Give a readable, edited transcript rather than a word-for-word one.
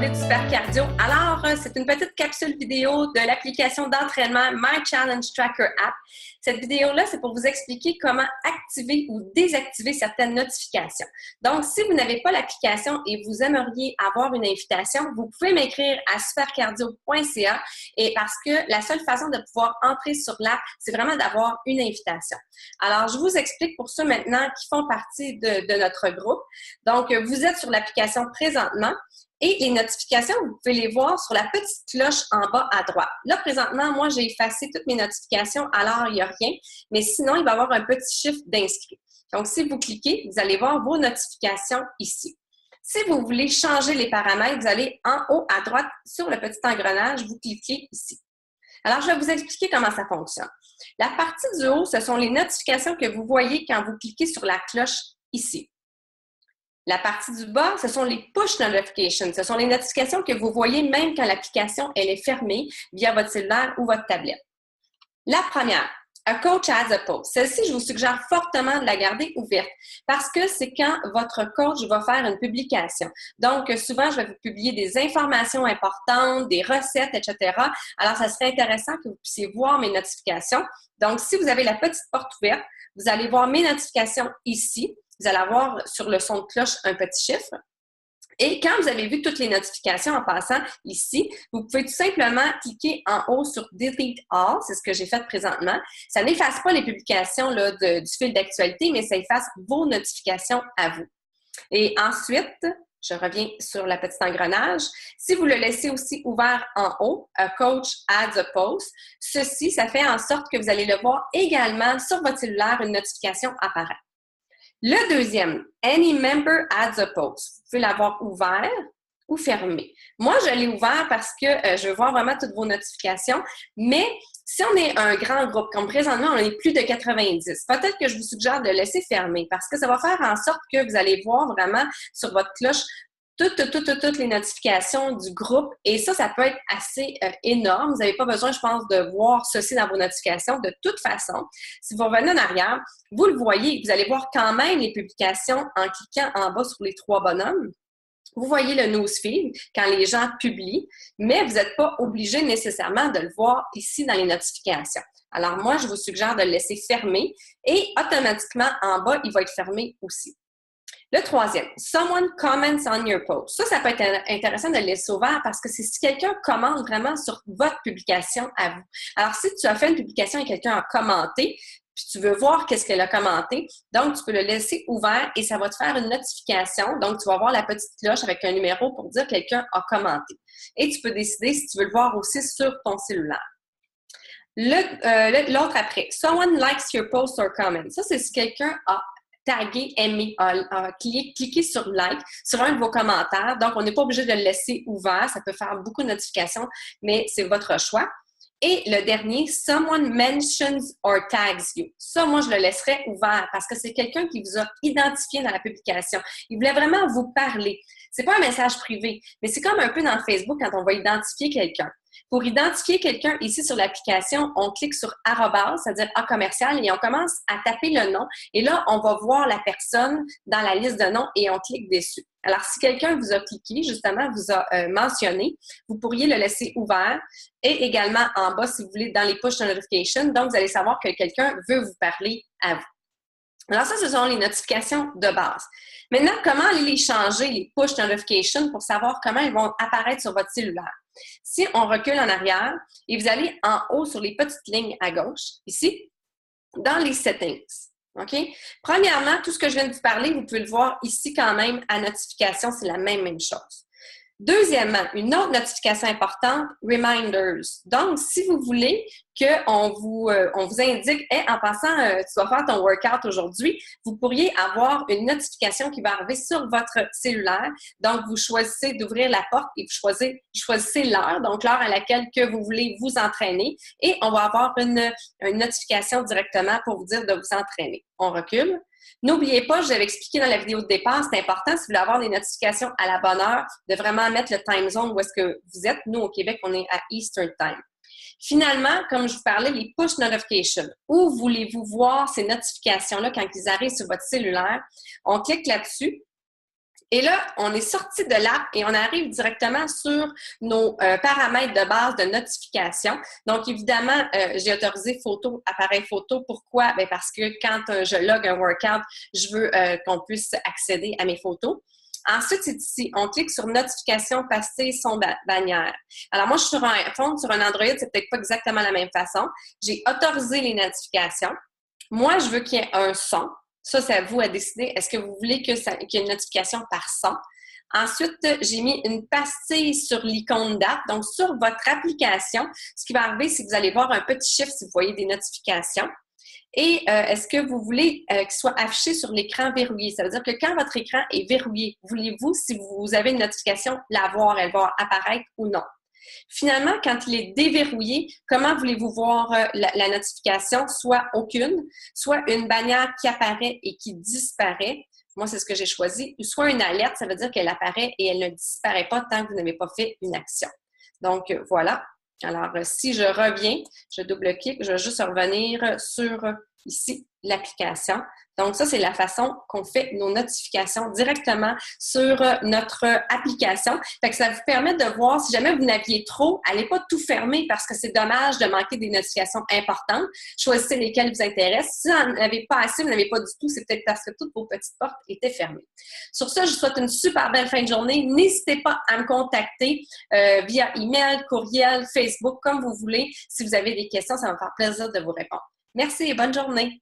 Tremblay du Super Cardio. Alors, c'est une petite capsule vidéo de l'application d'entraînement My Challenge Tracker App. Cette vidéo-là, c'est pour vous expliquer comment activer ou désactiver certaines notifications. Donc, si vous n'avez pas l'application et vous aimeriez avoir une invitation, vous pouvez m'écrire à supercardio.ca et parce que la seule façon de pouvoir entrer sur l'app, c'est vraiment d'avoir une invitation. Alors, je vous explique pour ceux maintenant qui font partie de notre groupe. Donc, vous êtes sur l'application présentement. Et les notifications, vous pouvez les voir sur la petite cloche en bas à droite. Là, présentement, moi, j'ai effacé toutes mes notifications, alors il n'y a rien. Mais sinon, il va y avoir un petit chiffre d'inscrits. Donc, si vous cliquez, vous allez voir vos notifications ici. Si vous voulez changer les paramètres, vous allez en haut à droite sur le petit engrenage, vous cliquez ici. Alors, je vais vous expliquer comment ça fonctionne. La partie du haut, ce sont les notifications que vous voyez quand vous cliquez sur la cloche ici. La partie du bas, ce sont les push notifications. Ce sont les notifications que vous voyez même quand l'application elle est fermée via votre cellulaire ou votre tablette. La première, A Coach Adds a Post. Celle-ci, je vous suggère fortement de la garder ouverte parce que c'est quand votre coach va faire une publication. Donc, souvent, je vais vous publier des informations importantes, des recettes, etc. Alors, ça serait intéressant que vous puissiez voir mes notifications. Donc, si vous avez la petite porte ouverte, vous allez voir mes notifications ici. Vous allez avoir sur le son de cloche un petit chiffre. Et quand vous avez vu toutes les notifications en passant ici, vous pouvez tout simplement cliquer en haut sur Delete All. C'est ce que j'ai fait présentement. Ça n'efface pas les publications là, du fil d'actualité, mais ça efface vos notifications à vous. Et ensuite, je reviens sur la petite engrenage. Si vous le laissez aussi ouvert en haut, A Coach Adds a Post, ceci, ça fait en sorte que vous allez le voir également sur votre cellulaire, une notification apparaît. Le deuxième, Any Member Adds a Post. Vous pouvez l'avoir ouvert ou fermé. Moi, je l'ai ouvert parce que je veux voir vraiment toutes vos notifications, mais si on est un grand groupe, comme présentement, on est plus de 90, peut-être que je vous suggère de le laisser fermer parce que ça va faire en sorte que vous allez voir vraiment sur votre cloche toutes les notifications du groupe. Et ça peut être assez énorme. Vous n'avez pas besoin, je pense, de voir ceci dans vos notifications. De toute façon, si vous revenez en arrière, vous le voyez, vous allez voir quand même les publications en cliquant en bas sur les trois bonhommes. Vous voyez le newsfeed quand les gens publient, mais vous n'êtes pas obligé nécessairement de le voir ici dans les notifications. Alors moi, je vous suggère de le laisser fermer et automatiquement, en bas, il va être fermé aussi. Le troisième, Someone comments on your post. Ça peut être intéressant de le laisser ouvert parce que c'est si quelqu'un commente vraiment sur votre publication à vous. Alors, si tu as fait une publication et quelqu'un a commenté, puis tu veux voir qu'est-ce qu'elle a commenté, donc tu peux le laisser ouvert et ça va te faire une notification. Donc, tu vas voir la petite cloche avec un numéro pour dire que quelqu'un a commenté. Et tu peux décider si tu veux le voir aussi sur ton cellulaire. L'autre après, Someone likes your post or comment. Ça, c'est si quelqu'un a taguer, aimer, cliquer sur like sur un de vos commentaires. Donc, on n'est pas obligé de le laisser ouvert. Ça peut faire beaucoup de notifications, mais c'est votre choix. Et le dernier, Someone mentions or tags you. Ça, moi, je le laisserais ouvert parce que c'est quelqu'un qui vous a identifié dans la publication. Il voulait vraiment vous parler. C'est pas un message privé, mais c'est comme un peu dans Facebook quand on va identifier quelqu'un. Pour identifier quelqu'un ici sur l'application, on clique sur arrobase, c'est-à-dire A commercial, et on commence à taper le nom. Et là, on va voir la personne dans la liste de noms et on clique dessus. Alors, si quelqu'un vous a cliqué, justement, vous a mentionné, vous pourriez le laisser ouvert et également en bas, si vous voulez, dans les push notifications. Donc, vous allez savoir que quelqu'un veut vous parler à vous. Alors ça, ce sont les notifications de base. Maintenant, comment aller les changer, les push notifications, pour savoir comment elles vont apparaître sur votre cellulaire? Si on recule en arrière et vous allez en haut sur les petites lignes à gauche, ici, dans les settings. OK? Premièrement, tout ce que je viens de vous parler, vous pouvez le voir ici quand même à notification, c'est la même chose. Deuxièmement, une autre notification importante, Reminders. Donc, si vous voulez qu'on vous indique, hey, en passant, tu vas faire ton workout aujourd'hui, vous pourriez avoir une notification qui va arriver sur votre cellulaire. Donc, vous choisissez d'ouvrir la porte et vous choisissez l'heure, donc l'heure à laquelle que vous voulez vous entraîner. Et on va avoir une notification directement pour vous dire de vous entraîner. On recule. N'oubliez pas, je l'avais expliqué dans la vidéo de départ, c'est important, si vous voulez avoir des notifications à la bonne heure, de vraiment mettre le time zone où est-ce que vous êtes. Nous, au Québec, on est à Eastern Time. Finalement, comme je vous parlais, les push notifications. Où voulez-vous voir ces notifications-là quand ils arrivent sur votre cellulaire? On clique là-dessus Et là, on est sorti de l'app et on arrive directement sur nos paramètres de base de notification. Donc, évidemment, j'ai autorisé photo, appareil photo. Pourquoi? Bien, parce que quand je log un workout, je veux qu'on puisse accéder à mes photos. Ensuite, c'est ici, on clique sur notification, passer son bannière. Alors, moi, je suis sur un iPhone, sur un Android, c'est peut-être pas exactement la même façon. J'ai autorisé les notifications. Moi, je veux qu'il y ait un son. Ça, c'est à vous à décider. Est-ce que vous voulez qu'il y ait une notification par son? Ensuite, j'ai mis une pastille sur l'icône date. Donc, sur votre application, ce qui va arriver, c'est que vous allez voir un petit chiffre si vous voyez des notifications. Et est-ce que vous voulez qu'il soit affiché sur l'écran verrouillé? Ça veut dire que quand votre écran est verrouillé, voulez-vous, si vous avez une notification, la voir, elle va apparaître ou non? Finalement, quand il est déverrouillé, comment voulez-vous voir la notification? Soit aucune, soit une bannière qui apparaît et qui disparaît. Moi, c'est ce que j'ai choisi. Ou soit une alerte, ça veut dire qu'elle apparaît et elle ne disparaît pas tant que vous n'avez pas fait une action. Donc, voilà. Alors, si je reviens, je double-clique, je vais juste revenir sur ici l'application. Donc, ça, c'est la façon qu'on fait nos notifications directement sur notre application. Fait que ça vous permet de voir, si jamais vous n'aviez trop, allez pas tout fermer parce que c'est dommage de manquer des notifications importantes. Choisissez lesquelles vous intéressent. Si vous n'en avez pas assez, vous n'avez pas du tout, c'est peut-être parce que toutes vos petites portes étaient fermées. Sur ça, je vous souhaite une super belle fin de journée. N'hésitez pas à me contacter via email, courriel, Facebook, comme vous voulez. Si vous avez des questions, ça va me faire plaisir de vous répondre. Merci et bonne journée.